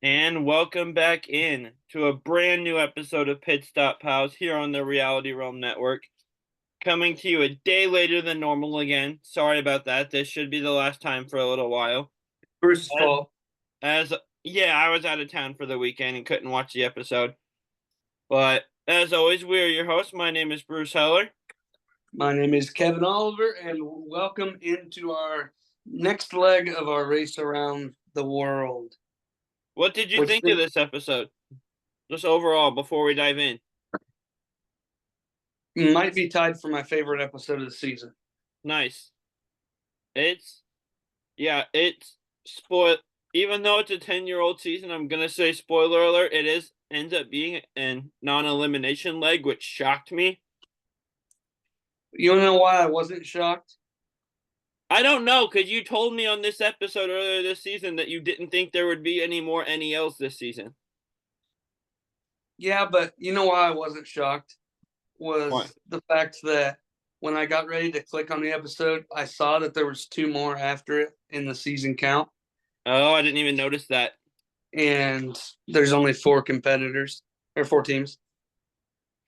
And welcome back in to a brand new episode of Pitstop Pals here on the Reality Realm Network. Coming to you a day later than normal again. Sorry about that. This should be the last time for a little while. Bruce's fault. As yeah, I was out of town for the weekend and couldn't watch the episode. But as always, we are your hosts. My name is Bruce Heller. My name is Kevin Oliver, and welcome into our next leg of our race around the world. What did you think of this episode? Just overall, before we dive in. Might be tied for my favorite episode of the season. Nice. It's spoiled. Even though it's a 10-year-old season, I'm gonna say spoiler alert. Ends up being a non-elimination leg, which shocked me. You wanna know why I wasn't shocked? I don't know, because you told me on this episode earlier this season that you didn't think there would be any more NELs this season. Yeah, but you know why I wasn't shocked? Was What? the fact that when I got ready to click on the episode, I saw that there was 2 more after it in the season count. Oh, I didn't even notice that. And there's only 4 competitors, or 4 teams.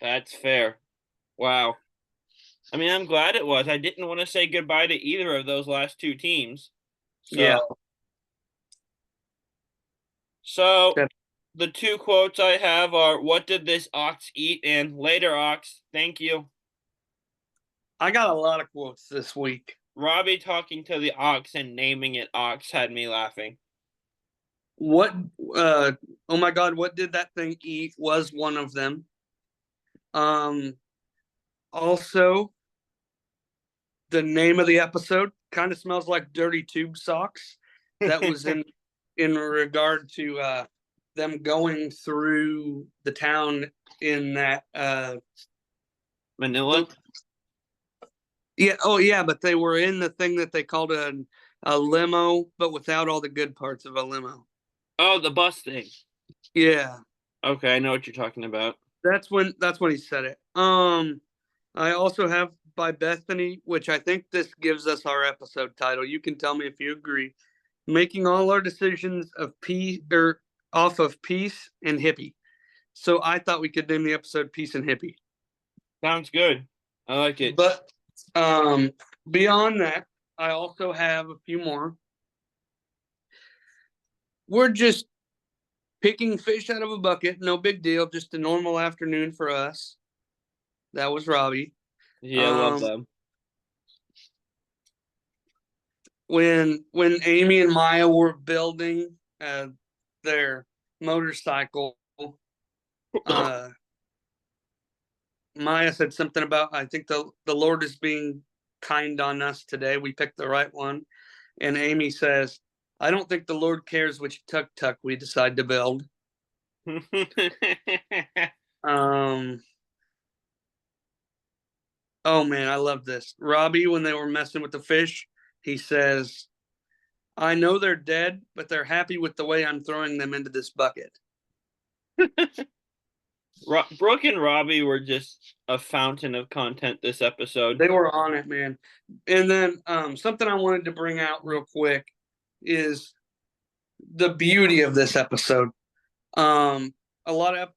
That's fair. Wow. I mean, I'm glad it was. I didn't want to say goodbye to either of those last 2 teams. Yeah. So the 2 quotes I have are, "What did this ox eat?" and "Later, ox. Thank you." I got a lot of quotes this week. Robbie talking to the ox and naming it ox had me laughing. What oh my god, what did that thing eat was one of them. Also, the name of the episode kind of smells like dirty tube socks. That was in regard to them going through the town in that Manila? Yeah, oh yeah, but they were in the thing that they called a limo, but without all the good parts of a limo. Oh, the bus thing. Yeah. Okay, I know what you're talking about. That's when he said it. I also have by Bethany, which I think this gives us our episode title. You can tell me if you agree. Making all our decisions of peace or off of peace and hippie. So I thought we could name the episode Peace and Hippie. Sounds good. I like it. But beyond that, I also have a few more. We're just picking fish out of a bucket, no big deal, just a normal afternoon for us. That was Robbie. Yeah, I love them. When Amy and Maya were building their motorcycle, Maya said something about, I think the Lord is being kind on us today. We picked the right one. And Amy says, I don't think the Lord cares which tuk-tuk we decide to build. Oh man, I love this. Robbie, when they were messing with the fish, he says, I know they're dead, but they're happy with the way I'm throwing them into this bucket. Brooke and Robbie were just a fountain of content this episode. They were on it, man. And then something I wanted to bring out real quick is the beauty of this episode. A lot of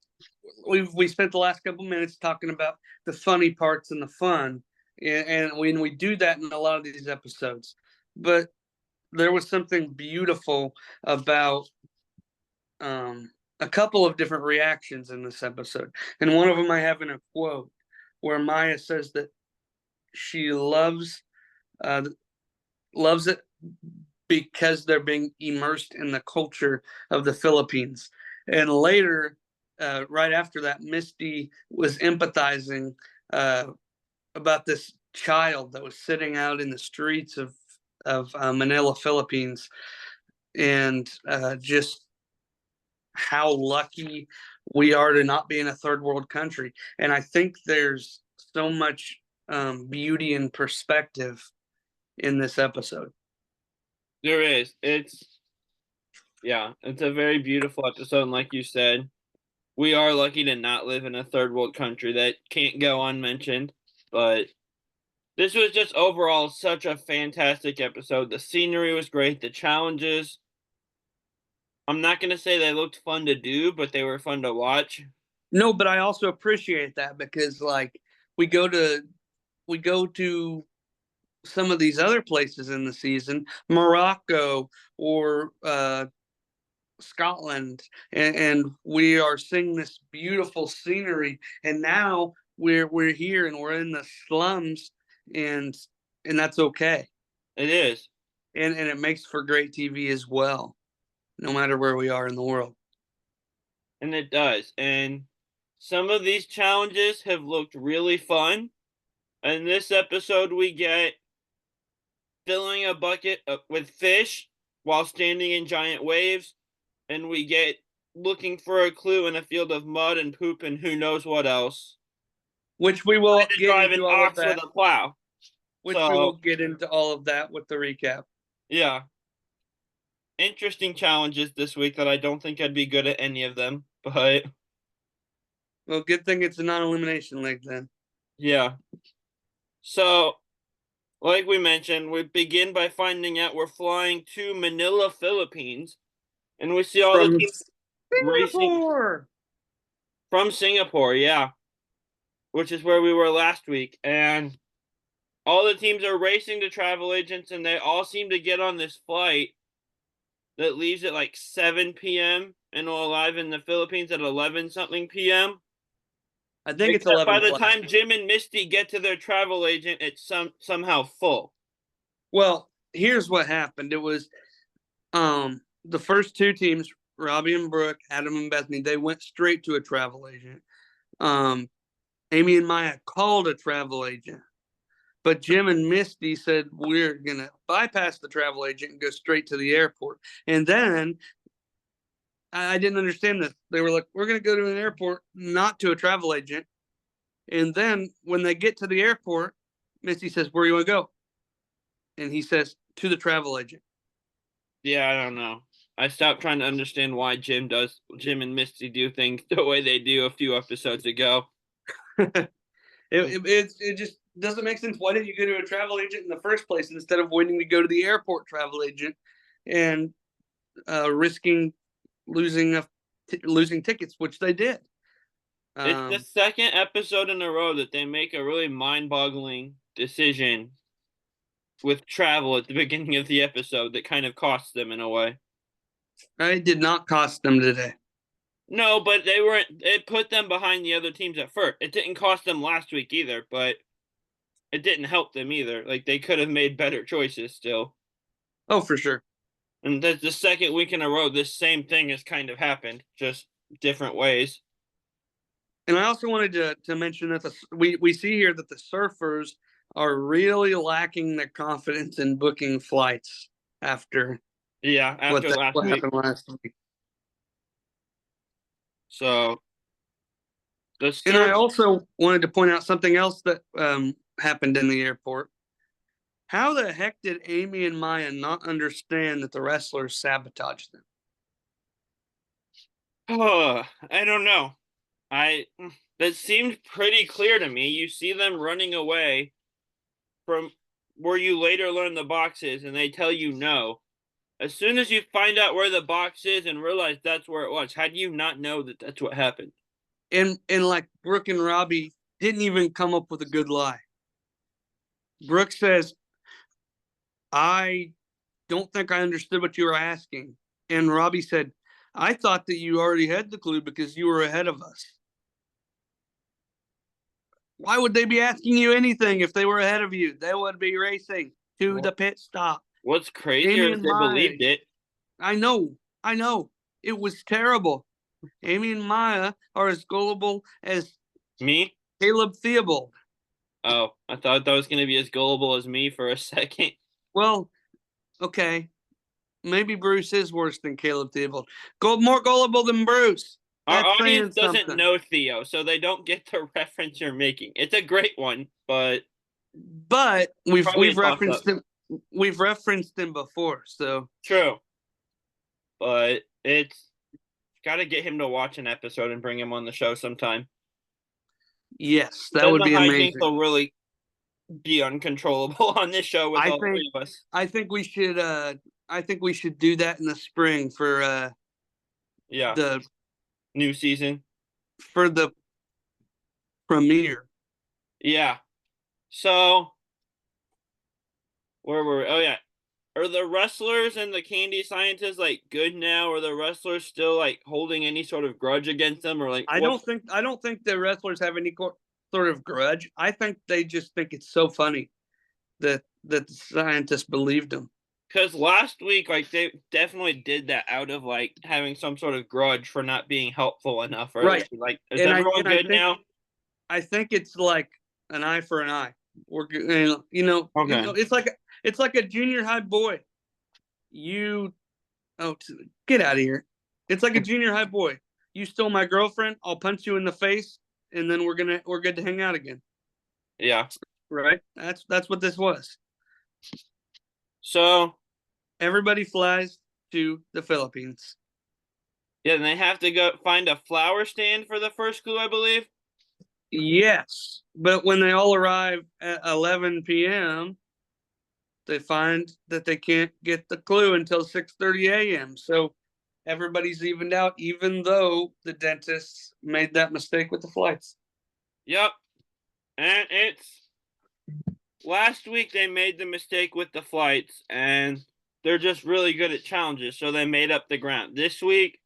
we spent the last couple minutes talking about the funny parts and the fun, and when we do that in a lot of these episodes, but there was something beautiful about a couple of different reactions in this episode, and one of them I have in a quote where Maya says that she loves it because they're being immersed in the culture of the Philippines. And later, right after that, Misty was empathizing about this child that was sitting out in the streets of Manila, Philippines, and just how lucky we are to not be in a third world country. And I think there's so much beauty and perspective in this episode. There is. It's a very beautiful episode. And like you said, we are lucky to not live in a third world country. That can't go unmentioned. But this was just overall such a fantastic episode. The scenery was great. The challenges I'm not gonna say they looked fun to do, but they were fun to watch. No, but I also appreciate that because like we go to we go to some of these other places in the season, Morocco or Scotland, and we are seeing this beautiful scenery. And now we're here and we're in the slums, and that's okay. It is. And it makes for great TV as well, no matter where we are in the world. And it does. And some of these challenges have looked really fun. In this episode, we get filling a bucket with fish while standing in giant waves, and we get looking for a clue in a field of mud and poop and who knows what else. Which we will To get drive an into all of ox with that. a plow. Which we will So, get into all of that with the recap. yeah. Interesting challenges this week that I don't think I'd be good at any of them, but Well, good thing it's a non-elimination league then. yeah. So, like we mentioned, we begin by finding out we're flying to Manila, Philippines, and we see all the From teams racing Singapore. from Singapore, yeah, which is where we were last week. And all the teams are racing to travel agents, and they all seem to get on this flight that leaves at like 7 p.m. and will arrive in the Philippines at 11 something p.m. I think it's Except by 11 the flat. time Jim and Misty get to their travel agent, it's somehow full. Well, here's what happened. It was the first two teams, Robbie and Brooke, Adam and Bethany, they went straight to a travel agent. Amy and Maya called a travel agent. But Jim and Misty said, we're going to bypass the travel agent and go straight to the airport. And then I didn't understand this. They were like, we're going to go to an airport, not to a travel agent. And then when they get to the airport, Misty says, where do you want to go? And he says, to the travel agent. Yeah, I don't know. I stopped trying to understand why Jim and Misty do things the way they do a few episodes ago. It just doesn't make sense. Why didn't you go to a travel agent in the first place instead of waiting to go to the airport travel agent and risking losing tickets, which they did. It's the second episode in a row that they make a really mind-boggling decision with travel at the beginning of the episode that kind of costs them in a way. It did not cost them today. No, but they weren't. It put them behind the other teams at first. It didn't cost them last week either, but it didn't help them either. Like they could have made better choices still. Oh, for sure. And that's the second week in a row this same thing has kind of happened, just different ways. And I also wanted to mention that we see here that the surfers are really lacking the confidence in booking flights after after what happened last week. So and I also wanted to point out something else that happened in the airport. How the heck did Amy and Maya not understand that the wrestlers sabotaged them? Oh, I don't know. That seemed pretty clear to me. You see them running away from where you later learn the box is, and they tell you no. As soon as you find out where the box is and realize that's where it was, how do you not know that that's what happened? And like Brooke and Robbie didn't even come up with a good lie. Brooke says, I don't think I understood what you were asking. And Robbie said, I thought that you already had the clue because you were ahead of us. Why would they be asking you anything if they were ahead of you? They would be racing to the pit stop. What's crazier is they believed it. I know. It was terrible. Amy and Maya are as gullible as me, Caleb Theobald. Oh, I thought that was going to be as gullible as me for a second. Well, okay. Maybe Bruce is worse than Caleb Theobald. More gullible than Bruce. Our audience doesn't know Theo, so they don't get the reference you're making. It's a great one, but we've referenced him. We've referenced him before, so true. But it's got to get him to watch an episode and bring him on the show sometime. Yes, that would be amazing. Will really be uncontrollable on this show with three of us. I think we should. I think we should do that in the spring for Yeah. the New season. for the premiere. Yeah. So where were we? Oh yeah. Are the wrestlers and the candy scientists like good now? Or the wrestlers still like holding any sort of grudge against them, or like what? I don't think the wrestlers have any sort of grudge. I think they just think it's so funny that the scientists believed them. Because last week, like they definitely did that out of like having some sort of grudge for not being helpful enough, or Right. like, is everyone good now? I think it's like an eye for an eye. We're Okay. it's like a junior high boy. You oh get out of here. It's like a junior high boy. You stole my girlfriend, I'll punch you in the face, and then we're good to hang out again. Yeah. Right? That's what this was. So Everybody flies to the Philippines. yeah, and they have to go find a flower stand for the first clue, I believe. Yes, but when they all arrive at 11 p.m., they find that they can't get the clue until 6:30 a.m. So everybody's evened out, even though the dentists made that mistake with the flights. Yep. And it's last week they made the mistake with the flights, and they're just really good at challenges, so they made up the ground. This week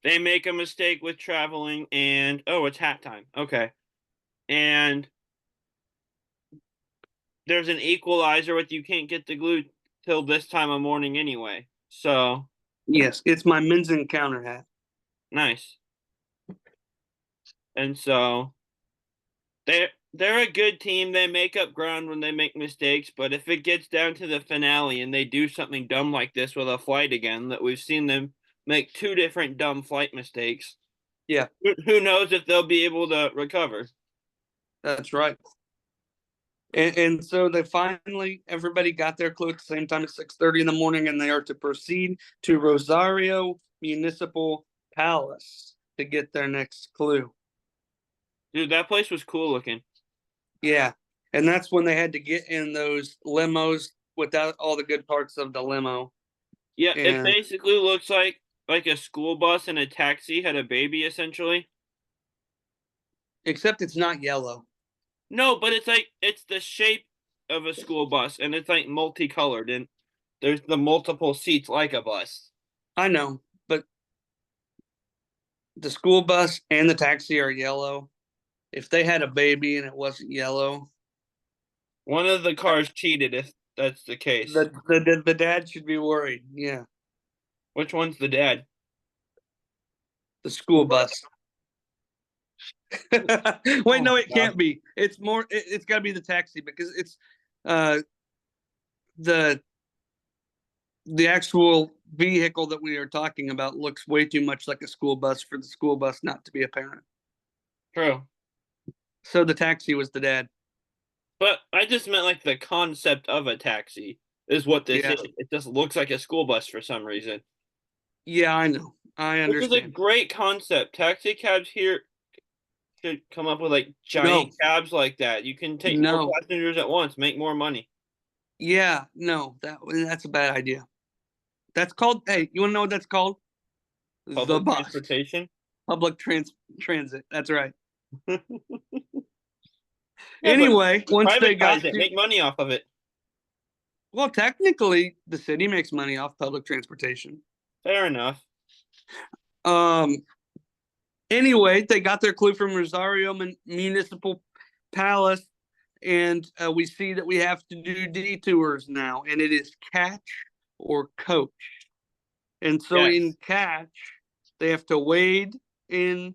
they make a mistake with traveling, and oh, it's hat time. Okay. And there's an equalizer with you can't get the glue till this time of morning anyway. So Yes, it's my men's encounter hat. nice. And so they're a good team. They make up ground when they make mistakes, but if it gets down to the finale and they do something dumb like this with a flight again, that we've seen them make two different dumb flight mistakes. Yeah, Who knows if they'll be able to recover? that's right. And so they finally everybody got their clue at the same time at 6:30 in the morning, and they are to proceed to Rosario Municipal Palace to get their next clue. Dude, that place was cool looking. Yeah, and that's when they had to get in those limos without all the good parts of the limo. Yeah, it And basically looks like a school bus and a taxi had a baby essentially. except it's not yellow. No, but it's like it's the shape of a school bus and it's like multicolored and there's the multiple seats like a bus. I know, but the school bus and the taxi are yellow. If they had a baby and it wasn't yellow, One of the cars cheated if that's the case. the dad should be worried. Yeah, Which one's the dad? the school bus. Wait, Oh no, my it God. can't be. It's more. It's got to be the taxi because it's uh the the actual vehicle that we are talking about looks way too much like a school bus for the school bus not to be apparent. True. So the taxi was the dad. But I just meant like the concept of a taxi is what this Yeah. is. It just looks like a school bus for some reason. Yeah, I know. I Which is a understand. great concept. Taxi cabs here should come up with like No, giant cabs like that. You can take more no. passengers at once, make more money. Yeah, no. That's a bad idea. That's called. Hey, you want to know what that's called? The Public bus. transportation. Public transit. That's right. Yeah, but Anyway, once they privatize got it, to, make money off of it. well, technically, the city makes money off public transportation. Fair enough. Um. Anyway, they got their clue from Rosario Municipal Palace, and we see that we have to do detours now, and it is catch or coach. And so in Yes. catch, they have to wade into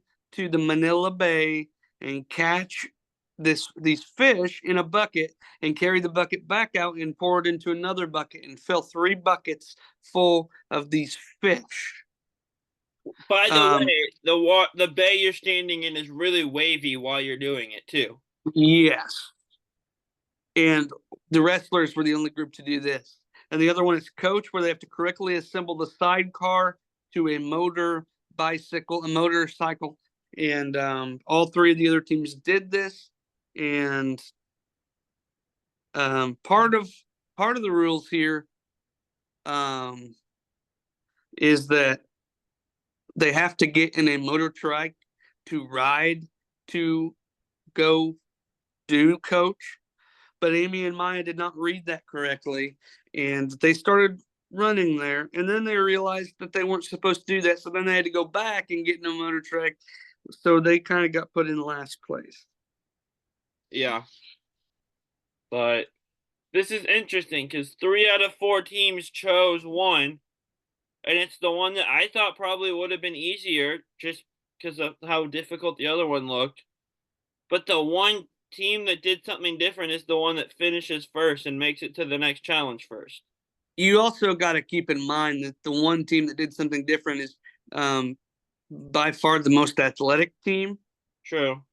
the Manila Bay and catch these fish in a bucket and carry the bucket back out and pour it into another bucket and fill 3 buckets full of these fish. By the Um, way, the bay you're standing in is really wavy while you're doing it too. yes. And the wrestlers were the only group to do this. And the other one is coach, where they have to correctly assemble the sidecar to a motorcycle. And all three of the other teams did this. And part of the rules here is that they have to get in a motor trike to ride to go do coach. But Amy and Maya did not read that correctly, and they started running there, and then they realized that they weren't supposed to do that, so then they had to go back and get in a motor trike, so they kind of got put in last place. Yeah. But this is interesting because 3 out of 4 teams chose one, and it's the one that I thought probably would have been easier just because of how difficult the other one looked. But the one team that did something different is the one that finishes first and makes it to the next challenge first. You also got to keep in mind that the one team that did something different is by far the most athletic team. True.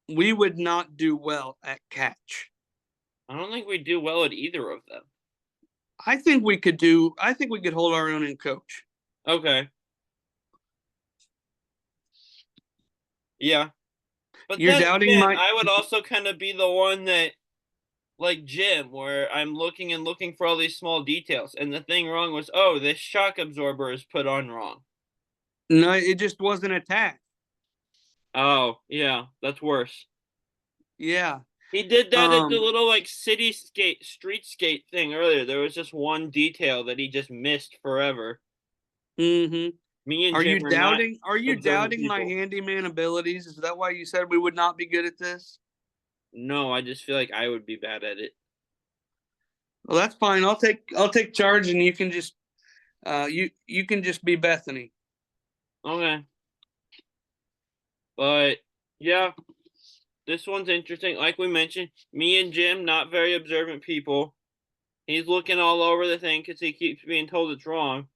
We would not do well at catch. I don't think we do well at either of them. I think we could hold our own in coach. Okay. Yeah. But You're then doubting again, my I would also kind of be the one that, like Jim, where I'm looking and looking for all these small details. And the thing wrong was, oh, this shock absorber is put on wrong. No, it just wasn't attached. Oh, yeah, that's worse. Yeah. He did that at the little like city skate, street skate thing earlier. There was just one detail that he just missed forever. Mm-hmm. Me and Are you Jim are not doubting? Are you observant doubting my people. handyman abilities? Is that why you said we would not be good at this? No, I just feel like I would be bad at it. Well, that's fine. I'll take charge, and you can just you can just be Bethany. Okay. But yeah, this one's interesting. Like we mentioned, me and Jim, not very observant people. He's looking all over the thing because he keeps being told it's wrong.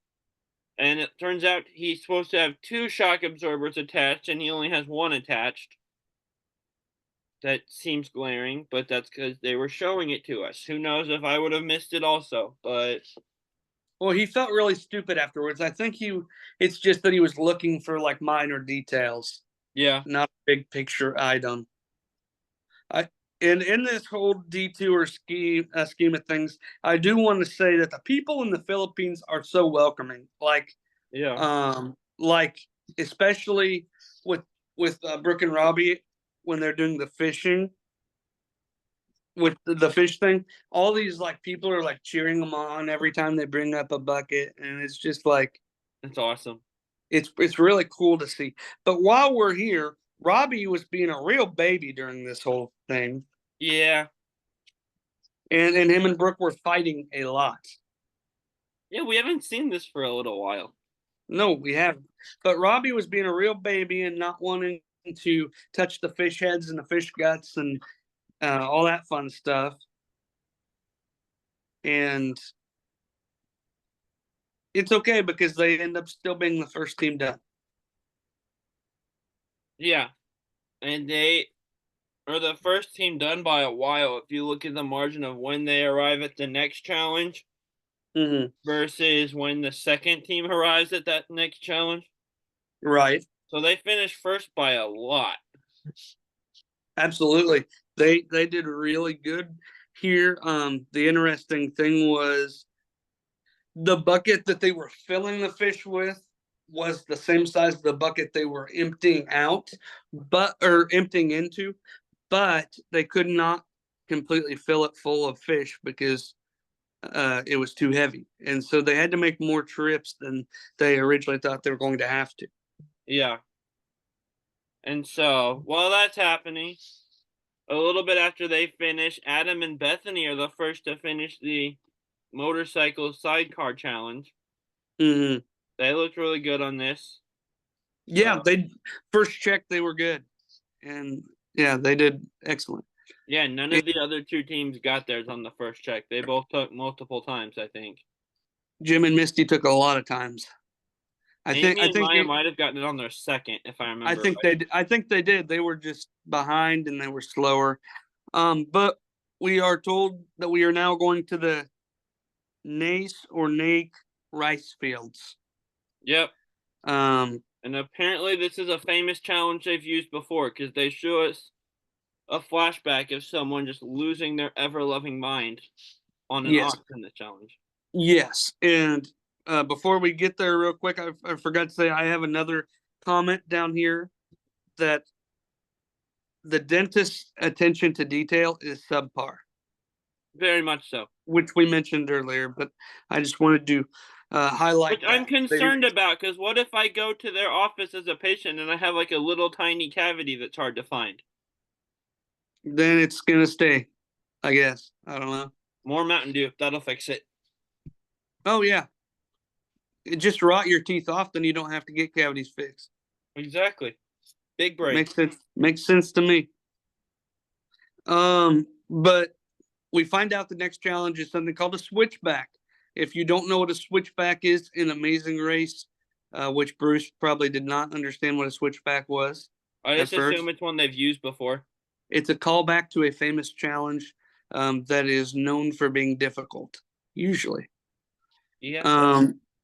And it turns out he's supposed to have 2 shock absorbers attached, and he only has 1 attached. That seems glaring, but that's because they were showing it to us. Who knows if I would have missed it also, but Well, he felt really stupid afterwards. I think it's just that he was looking for like minor details, yeah. not a big picture item. And in this whole detour scheme of things, I do want to say that the people in the Philippines are so welcoming. Yeah. Like especially with Brooke and Robbie when they're doing the fishing with the fish thing. All these like people are like cheering them on every time they bring up a bucket, and it's just like That's awesome. it's really cool to see. But while we're here, Robbie was being a real baby during this whole thing. Yeah. And him and Brooke were fighting a lot. Yeah, we haven't seen this for a little while. No, we haven't. But Robbie was being a real baby and not wanting to touch the fish heads and the fish guts and all that fun stuff. And it's okay because they end up still being the first team done. Yeah. And they are the first team done by a while. If you look at the margin of when they arrive at the next challenge versus when the second team arrives at that next challenge. Right. So they finished first by a lot. Absolutely. They did really good here. The interesting thing was the bucket that they were filling the fish with was the same size of the bucket they were emptying out, or emptying into, but they could not completely fill it full of fish because it was too heavy, and so they had to make more trips than they originally thought they were going to have to. Yeah. And so while that's happening, a little bit after they finish, Adam and Bethany are the first to finish the motorcycle sidecar challenge. Mm-hmm. They looked really good on this. Yeah, they first check they were good, and yeah, they did excellent. Yeah, none of the other 2 teams got theirs on the first check. They both took multiple times, I think. Jim and Misty took a lot of times. Amy and Maya might have gotten it on their second, if I remember. I think they did. They were just behind and they were slower. But we are told that we are now going to the Nace or Nake rice fields. Yep. And apparently this is a famous challenge they've used before because they show us a flashback of someone just losing their ever-loving mind on an ox in the challenge. Yes, and before we get there, real quick, I forgot to say I have another comment down here that the dentist's attention to detail is subpar, Very much so. which we mentioned earlier. But I just wanted to highlight Which I'm that. concerned about, because what if I go to their office as a patient and I have like a little tiny cavity that's hard to find? Then it's gonna stay, I guess. I don't know. More Mountain Dew, that'll fix it. Oh yeah, it just rot your teeth off, then you don't have to get cavities fixed. Exactly. Big brain. Makes sense. Makes sense to me. But we find out the next challenge is something called a switchback. If you don't know what a switchback is in Amazing Race, which Bruce probably did not understand what a switchback was I at just first, assume it's one they've used before. it's a callback to a famous challenge that is known for being difficult, usually. Yeah,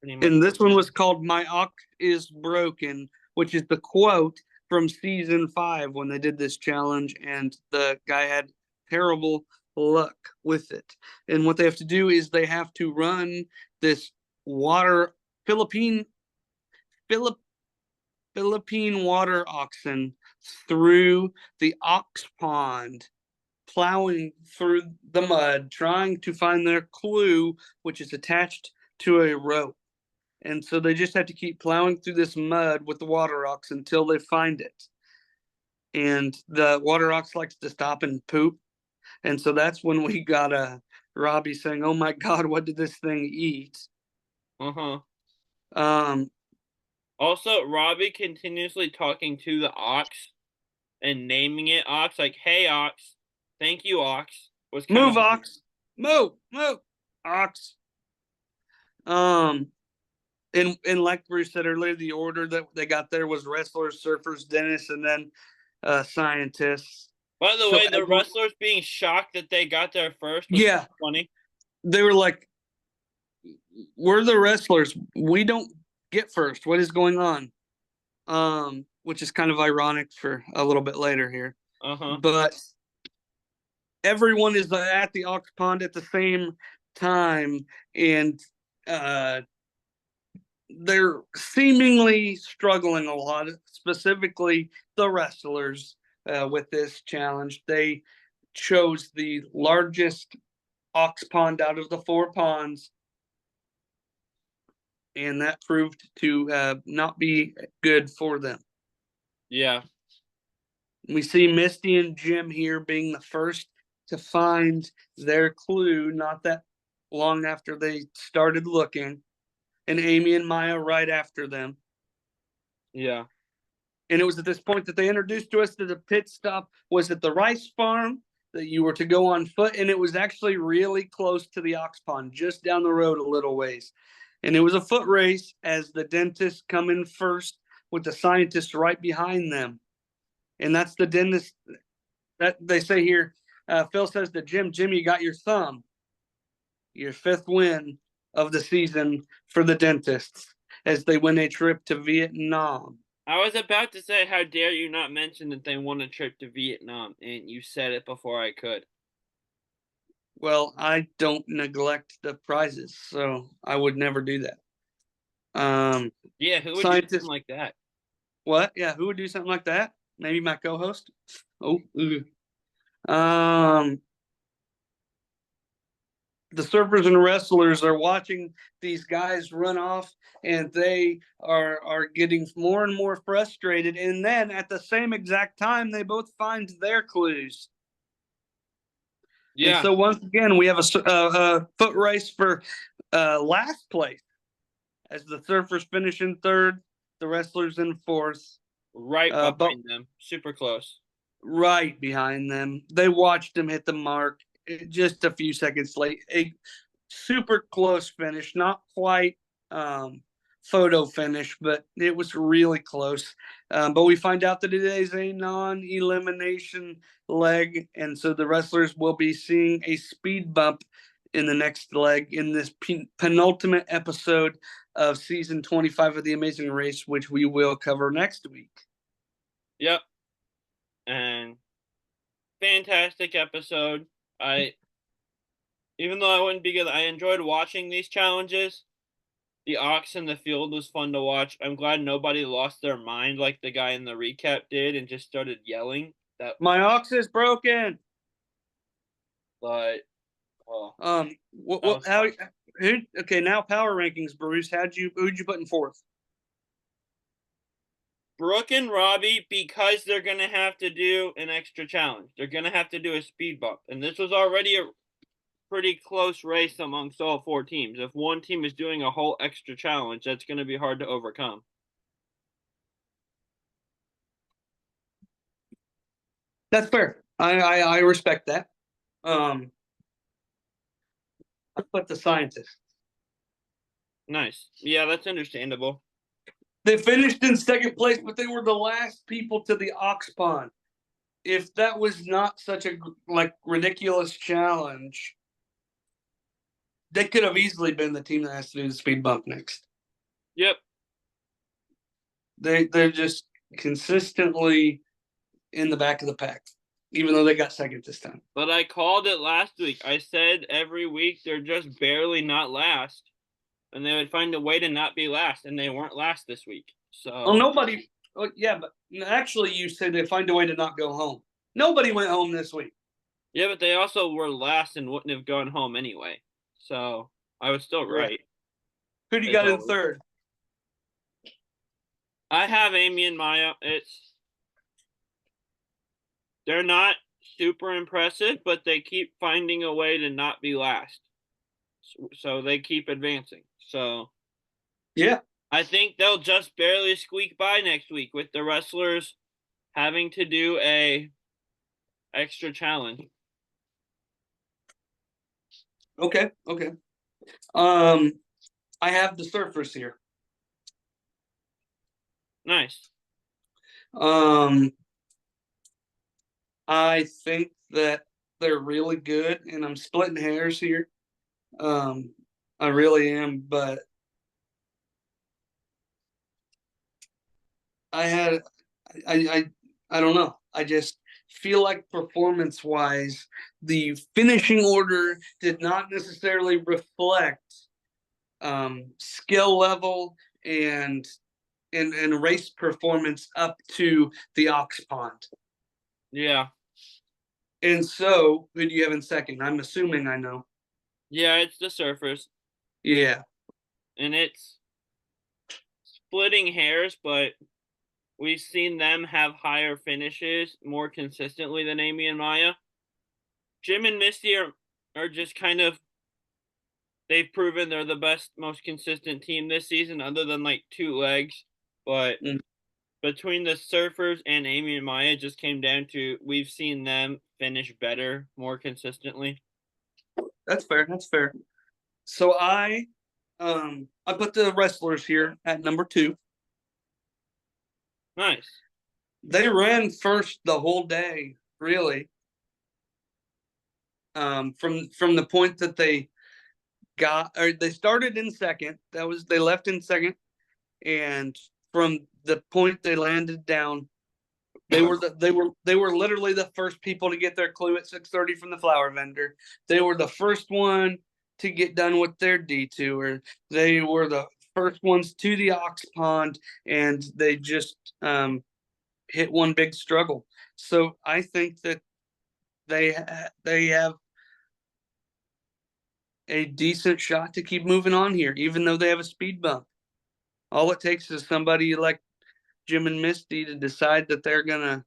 pretty much. And this one was called "My Ox is Broken," which is the quote from season 5 when they did this challenge, and the guy had terrible luck with it. And what they have to do is they have to run this water Philippine Philip Philippine water oxen through the ox pond, plowing through the mud, trying to find their clue, which is attached to a rope. And so they just have to keep plowing through this mud with the water ox until they find it. And the water ox likes to stop and poop. And so that's when we got Robbie saying, "Oh my God, what did this thing eat?" Uh-huh. Um, Also, Robbie continuously talking to the ox and naming it ox, like, hey, ox, thank you, ox, was kind Move, of. ox, move, move, ox. Um, and like Bruce said earlier, the order that they got there was wrestlers, surfers, dentists, and then scientists. By the So way, the wrestlers being shocked that they got there first was yeah, funny. they were like, "We're the wrestlers. We don't get first. What is going on?" Which is kind of ironic for a little bit later here. Uh-huh. But everyone is at the ox pond at the same time, and they're seemingly struggling a lot, specifically the wrestlers with this challenge. They chose the largest ox pond out of the 4 ponds, and that proved to not be good for them. Yeah. We see Misty and Jim here being the first to find their clue, not that long after they started looking, and Amy and Maya right after them. Yeah. And it was at this point that they introduced to us that the pit stop was at the rice farm, that you were to go on foot, and it was actually really close to the ox pond, just down the road a little ways. And it was a foot race as the dentists come in first with the scientists right behind them. And that's the dentist that they say here. Phil says to Jim, you got your thumb. Your 5th win of the season for the dentists as they win a trip to Vietnam. I was about to say, how dare you not mention that they won a trip to Vietnam, and you said it before I could. Well, I don't neglect the prizes, so I would never do that. Yeah, who would do something like that? What? Yeah, who would do something like that? Maybe my co-host. Oh, the surfers and wrestlers are watching these guys run off, and they are getting more and more frustrated. And then at the same exact time, they both find their clues. Yeah. And so once again, we have a foot race for last place, as the surfers finish in 3rd, the wrestlers in 4th. Right behind them, super close. Right behind them. They watched them hit the mark just a few seconds late. A super close finish, not quite photo finish, but it was really close. But we find out that it is a non-elimination leg, and so the wrestlers will be seeing a speed bump in the next leg in this penultimate episode of season 25 of The Amazing Race, which we will cover next week. Yep. And fantastic episode. Even though I wouldn't be good, I enjoyed watching these challenges. The ox in the field was fun to watch. I'm glad nobody lost their mind like the guy in the recap did and just started yelling. My ox is broken. But oh, What how who okay, now power rankings, Bruce. Who'd you put in fourth? Brooke and Robbie, because they're gonna have to do an extra challenge. They're gonna have to do a speed bump. And this was already a pretty close race amongst all four teams. If one team is doing a whole extra challenge, that's gonna be hard to overcome. That's fair. I respect that. I put the scientists. Nice. Yeah, that's understandable. They finished in second place, but they were the last people to the ox pond. If that was not such a ridiculous challenge, they could have easily been the team that has to do the speed bump next. Yep. They're just consistently in the back of the pack, even though they got second this time. But I called it last week. I said every week they're just barely not last, and they would find a way to not be last, and they weren't last this week. So nobody. Yeah, but actually, you said they find a way to not go home. Nobody went home this week. Yeah, but they also were last and wouldn't have gone home anyway. So I was still right. Who do you got in third? I have Amy and Maya. They're not super impressive, but they keep finding a way to not be last. So they keep advancing. So yeah, I think they'll just barely squeak by next week with the wrestlers having to do a extra challenge. Okay. I have the surfers here. Nice. I think that they're really good, and I'm splitting hairs here. I really am, but I don't know. I just feel like performance-wise, the finishing order did not necessarily reflect skill level and race performance up to the Ox Pond. Yeah. And so, who do you have in second? I'm assuming I know. Yeah, it's the surfers. Yeah. And it's splitting hairs, but we've seen them have higher finishes more consistently than Amy and Maya. Jim and Misty are just kind of, they've proven they're the best, most consistent team this season, other than like two legs. But between the surfers and Amy and Maya, it just came down to we've seen them finish better, more consistently. That's fair. So I put the wrestlers here at number 2. Nice. They ran first the whole day, really. From the point that they started in second. They left in second, and from the point they landed down, they were literally the first people to get their clue at 6:30 from the flower vendor. They were the first one to get done with their detour. They were the first ones to the ox pond, and they just hit one big struggle. So I think that they have a decent shot to keep moving on here, even though they have a speed bump. All it takes is somebody like Jim and Misty to decide that they're gonna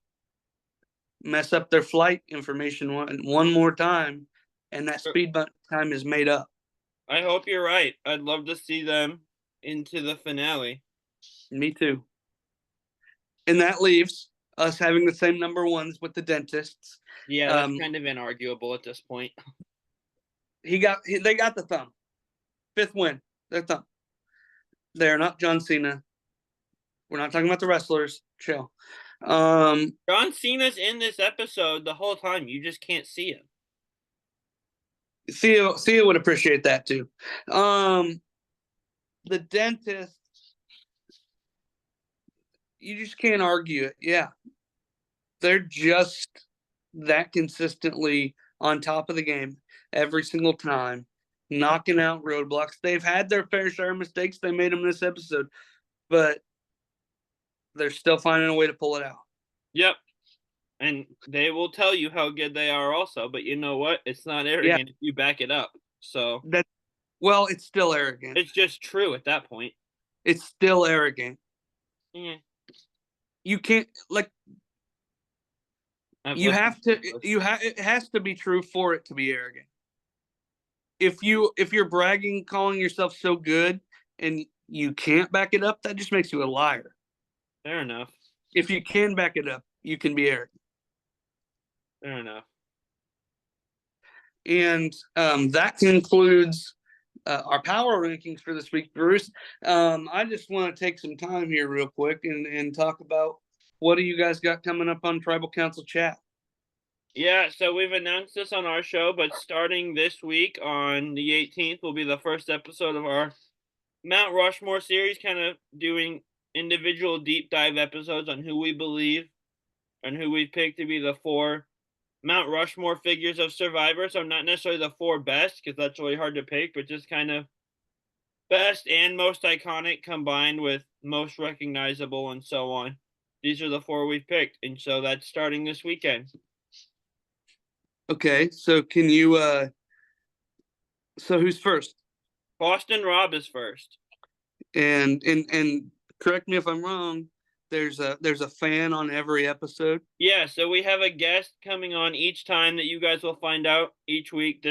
mess up their flight information one more time, and that speed bump time is made up. I hope you're right. I'd love to see them into the finale. Me too. And that leaves us having the same number ones with the dentists. Yeah, that's kind of inarguable at this point. They got the thumb. 5th win. Their thumb. They're not John Cena. We're not talking about the wrestlers. Chill. John Cena's in this episode the whole time. You just can't see him. Sia would appreciate that too. The dentist, you just can't argue it. Yeah. They're just that consistently on top of the game every single time. knocking out roadblocks. They've had their fair share of mistakes. They made them this episode, but they're still finding a way to pull it out. Yep. And they will tell you how good they are also, but you know what? It's not arrogant if you back it up. So well, it's still arrogant. It's just true at that point. It's still arrogant. Yeah. You can't it has to be true for it to be arrogant. If you're bragging, calling yourself so good and you can't back it up, that just makes you a liar. Fair enough. If you can back it up, you can be arrogant. Fair enough. And that concludes our power rankings for this week, Bruce. I just want to take some time here real quick and talk about what do you guys got coming up on Tribal Council Chat? Yeah, so we've announced this on our show, but starting this week on the 18th will be the first episode of our Mount Rushmore series, kind of doing individual deep dive episodes on who we believe and who we picked to be the 4 Mount Rushmore figures of Survivor. So not necessarily the 4 best, because that's really hard to pick, but just kind of best and most iconic combined with most recognizable and so on. These are the 4 we've picked, and so that's starting this weekend. Okay, so can you so who's first? Boston Rob is first. And correct me if I'm wrong, there's a fan on every episode. Yeah, so we have a guest coming on each time that you guys will find out each week.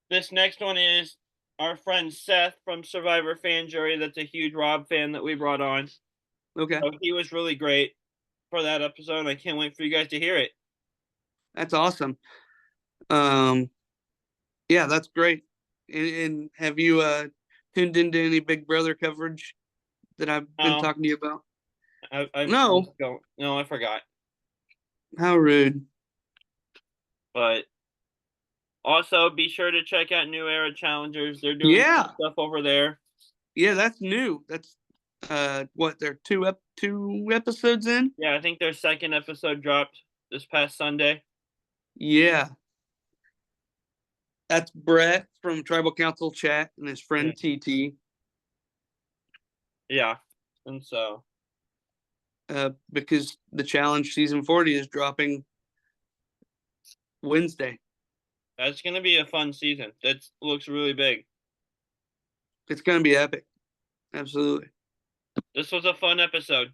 This next one is our friend Seth from Survivor Fan Jury. That's a huge Rob fan that we brought on. Okay. So he was really great for that episode, and I can't wait for you guys to hear it. That's awesome. Yeah, that's great. And have you tuned into any Big Brother coverage that I've been talking to you about? No, I forgot. How rude. But also, be sure to check out New Era Challengers. They're doing stuff over there. Yeah, that's new. That's what, they're two episodes in? Yeah, I think their second episode dropped this past Sunday. Yeah. That's Brett from Tribal Council Chat and his friend TT. Yeah, and so because the challenge season 40 is dropping Wednesday. That's gonna be a fun season. That looks really big. It's gonna be epic. Absolutely. This was a fun episode.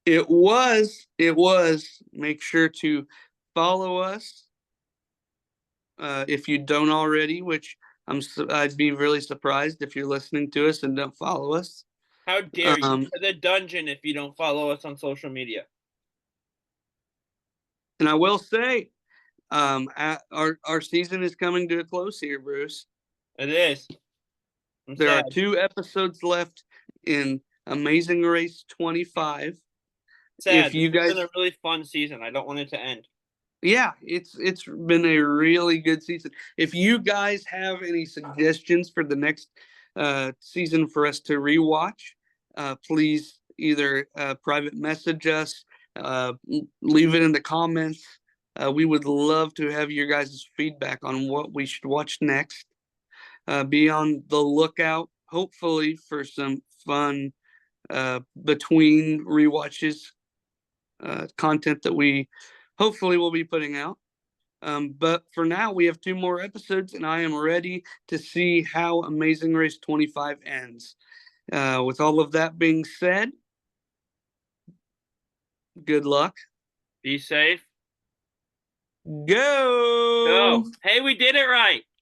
It was. Make sure to follow us if you don't already, which I'd be really surprised if you're listening to us and don't follow us. How dare you? To the dungeon if you don't follow us on social media. And I will say, our season is coming to a close here, Bruce. It is. There are 2 episodes left in Amazing Race 25. Sad. If you guys, it's been a really fun season. I don't want it to end. Yeah, it's been a really good season. If you guys have any suggestions for the next season for us to rewatch, please either private message us, leave it in the comments. We would love to have your guys' feedback on what we should watch next. Be on the lookout, hopefully, for some fun between rewatches content that we hopefully will be putting out. But for now, we have 2 more episodes, and I am ready to see how Amazing Race 25 ends. With all of that being said, good luck. Be safe. Go. Hey, we did it right.